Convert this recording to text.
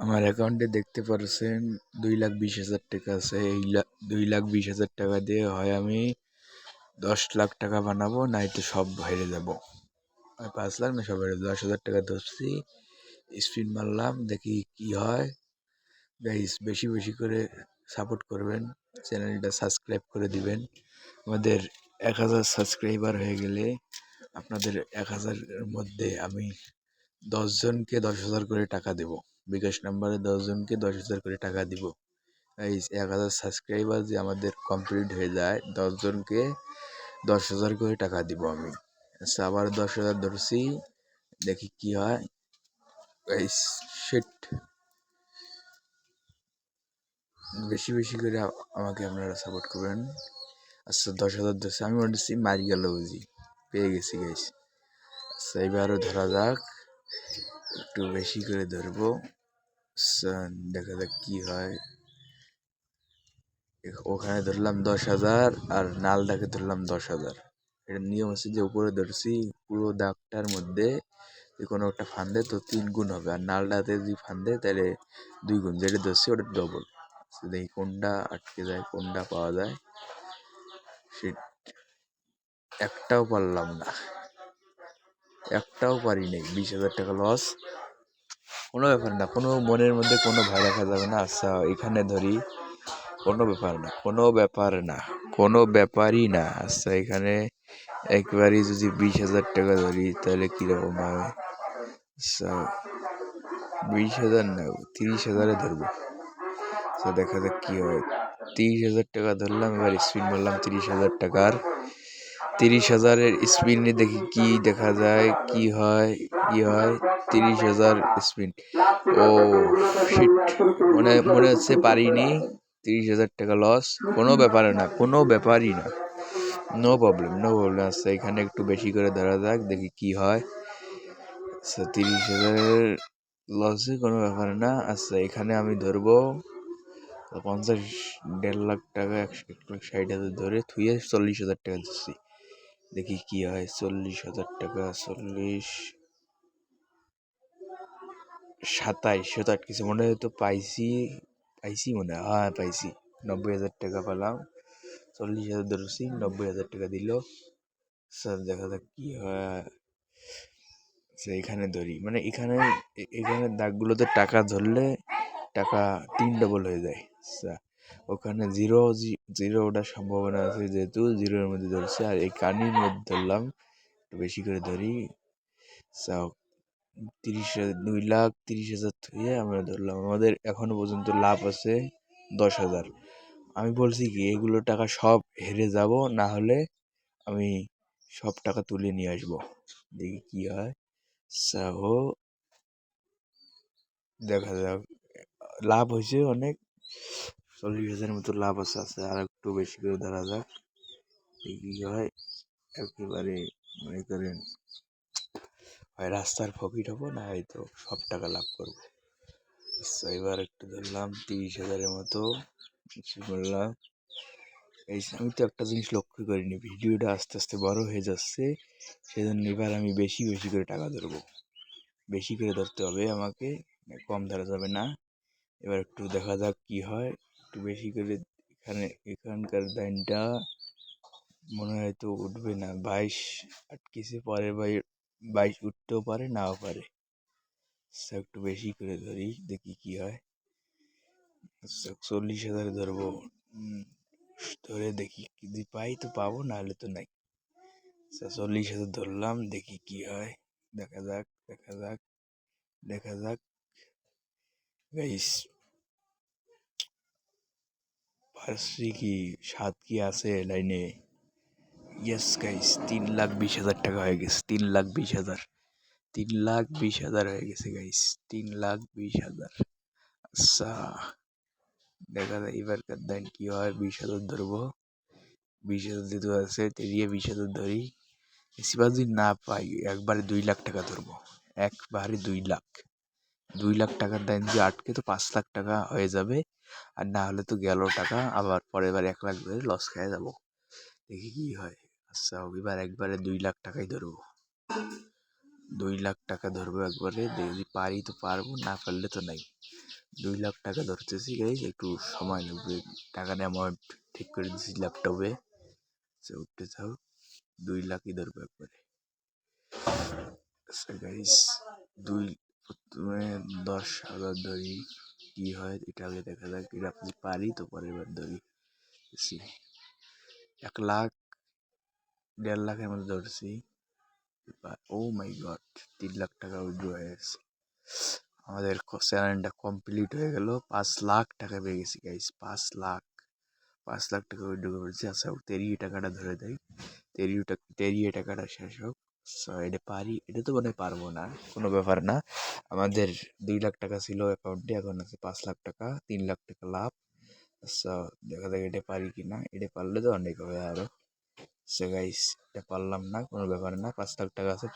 আমার অ্যাকাউন্টে দেখতে পারছেন 2,20,000 টাকা আছে। এই 2,20,000 টাকা দিয়ে হয় আমি 10 লাখ টাকা বানাবো, নয়তো সব হেরে যাব। 5 লাখ না, সব হেরে 10,000 টাকা ধরছি, স্পিন মারলাম, দেখি কি হয়। গাইস, বেশি বেশি করে সাপোর্ট করবেন, চ্যানেলটা সাবস্ক্রাইব করে দিবেন। আমাদের 1,000 সাবস্ক্রাইবার হয়ে গেলে আপনাদের 1,000-এর মধ্যে আমি 10 জনকে 10,000 করে টাকা দেব। বিকাশ নাম্বারে 10 জনকে 10,000 করে টাকা দিব। এই 1,000 সাবস্ক্রাইবার যে আমাদের কমপ্লিট হয়ে যায়, 10 জনকে 10,000 করে টাকা দিব আমি। আচ্ছা, আবার 10,000 ধরছি, দেখি কি হয়। গাইস, শিট, বেশি বেশি করে আমাকে আপনারা সাপোর্ট করবেন। আচ্ছা, 10,000 ধরছি, আমি বলছি মারি গেল বুঝি, পেয়ে গেছি গাইস। আচ্ছা, এবারও ধরা যাক, একটু বেশি করে ধরবো। আচ্ছা, দেখা যাক কি হয়। ওখানে ধরলাম 10,000 আর নালটাকে ধরলাম 10,000। এটার নিয়ম হচ্ছে যে উপরে ধরছি, পুরো দাগটার মধ্যে যে কোনো একটা ফান্দে তো 3 গুণ হবে, আর নালটাতে যদি ফান্দে তাহলে 2 গুণ। যেটা ধরছি ওটা ডবল। দেখি কোনটা আটকে যায়, কোনটা পাওয়া যায়। সে একটাও পারলাম না, একটাও পারি নাই। 20,000 টাকা লস। কোনো ব্যাপার না, কোনো মনের মধ্যে কোনো ভয় রাখা যাবে না। আচ্ছা, এখানে ধরি, কোনো ব্যাপার না, কোনো ব্যাপার না, কোনো ব্যাপারই না। আচ্ছা, এখানে একবারই যদি 20,000 টাকা ধরি তাহলে কীরকম হয়। আচ্ছা, 20,000 না, 30,000-এ ধরবো। আচ্ছা, দেখা যাক কি হয়। 30,000 টাকা ধরলাম, এবার স্পিন মারলাম 30,000 টাকার। 30,000-এর স্পিনে দেখি কি দেখা যায়, কি হয়, কি হয়। 30,000 স্পিন। ও শিট, মনে হচ্ছে পারিনি। 30,000 টাকা লস। কোনো ব্যাপার না, কোনো ব্যাপারই না, নো প্রবলেম, নো প্রবলেম। আচ্ছা, এখানে একটু বেশি করে ধরা যাক, দেখি কি হয়। আচ্ছা, 30,000 লসে কোনো ব্যাপার না। আচ্ছা, এখানে আমি ধরবো 50, 1.5 লাখ টাকা, 1,60,000 ধরে থুয়ে 40,000 টাকা দিচ্ছি। দেখি কি হয়। 40,000 টাকা, 40, 27 কিছু মনে হয় তো পাইছি, পাইছি মনে হয়, হ্যাঁ পাইছি। 90,000 টাকা পেলাম। 40,000 ধরছি, 90,000 টাকা দিল। স্যার, দেখা যাক কি হয়। এখানে ধরি, মানে এখানে এখানে দাগগুলোতে টাকা ধরলে টাকা 3 ডবল হয়ে যায়। আচ্ছা, ওখানে জিরো ওঠার সম্ভাবনা আছে, যেহেতু জিরোর মধ্যে ধরছে। আর এই কানির মধ্যে ধরলাম, একটু বেশি করে ধরি। আচ্ছা, 2,30,000 থুয়ে আমরা ধরলাম। আমাদের এখনো পর্যন্ত লাভ আছে 10,000। আমি বলছি কি, এগুলো টাকা সব হেরে যাব, না হলে আমি সব টাকা তুলে নিয়ে আসবো। দেখি কি হয়। সাহো, দেখা যাক। লাভ হয়েছে অনেক, 40,000 মতো লাভ আছে। আর একটু বেশি করে ধরা যাক, দেখি কি হয়। একেবারে মনে করেন হয় রাস্তার প্রফিট হবো, না হয়তো সব টাকা লাভ করবো। এবার একটু ধরলাম 30,000-এর মতো বললাম। আমি তো একটা জিনিস লক্ষ্য করিনি, ভিডিওটা আস্তে আস্তে বড় হয়ে যাচ্ছে, সেজন্য এবার আমি বেশি বেশি করে টাকা ধরবো। বেশি করে ধরতে হবে আমাকে, কম ধরা যাবে না। এবার একটু দেখা যাক কি হয়, একটু বেশি করে। এখানকার লাইনটা মনে হয় তো উঠবে না, 22 আটকেছে, পরে 22 উঠতেও পারে, নাও পারে। একটু বেশি করে ধরি, দেখি কি হয়। 40,000 ধরবো। ধরে দেখি যদি পাই তো পাবো, না হলে তো নাই। 40,000 ধরলাম, দেখি কি হয়। দেখা যাক, দেখা যাক, দেখা যাক। গাইস, পারছি কি, 7 কি আছে লাইনে। ইয়েস গাইস, 3,20,000 টাকা হয়ে গেছে। 3,20,000, 3,20,000 হয়ে গেছে গাইস। 3,20,000। আচ্ছা, দেখা যায় এবারকার দিন কি হয়। 20,000 ধরবো। 20,000 যেহেতু আছে, তেরিয়ে 20,000 ধরি। বেশিরভাগ যদি না পাই, একবারে 2 লাখ টাকা ধরবো। একবারে 2 লাখ, 2 লাখ টাকার দাম যদি আটকে তো 5 লাখ টাকা হয়ে যাবে। আর না হলে তো গেল টাকা, আবার পরের বার 1 লাখ ধরে লস খেয়ে যাবো। দেখি কি হয়। আচ্ছা, এবার একবারে 2 লাখ টাকাই ধরবো। 2 লাখ টাকা ধরবো একবারে, যদি পারি তো পারবো, না পারলে তো নাই। 2 লাখ টাকা ধরতেছি গাইস, একটু সময় লাগবে। টাকার অ্যামাউন্ট ঠিক করে দিচ্ছি ল্যাপটপে, উঠতে থাও। 2 লাখই ধরবো একবারে। আচ্ছা গাইস, দুই প্রথমে 10,000 ধরি, কি হয় এটা আগে দেখা যাক। এটা আপনি পারি তো পরের বার ধরি। 1 লাখ, 1.5 লাখের মধ্যে ধরছি। ও মাই গড, 3 লাখ টাকা উইথড্র হয়ে গেছে। আমাদের চ্যানেলটা কমপ্লিট হয়ে গেল। 5 লাখ টাকা পেয়ে গেছি গাইস, 5 লাখ। 5 লাখ টাকা উইথড্র করেছি। আচ্ছা তেরিয়ে টাকাটা ধরে দেয়, তেরিয়ে টাকাটা শেষ হোক। এটা পারি, এটা তো মনে হয় পারবো না, কোনো ব্যাপার না। আমাদের 2 লাখ টাকা ছিল অ্যাকাউন্টে, এখন আছে 5 লাখ টাকা, 3 লাখ টাকা লাভ। আচ্ছা দেখা যাক এটা পারি কিনা। এটা পারলে তো অনেক হবে আরো। আচ্ছা গাইস, এটা পারলাম না, কোনো ব্যাপার না। 5 লাখ টাকা আছে।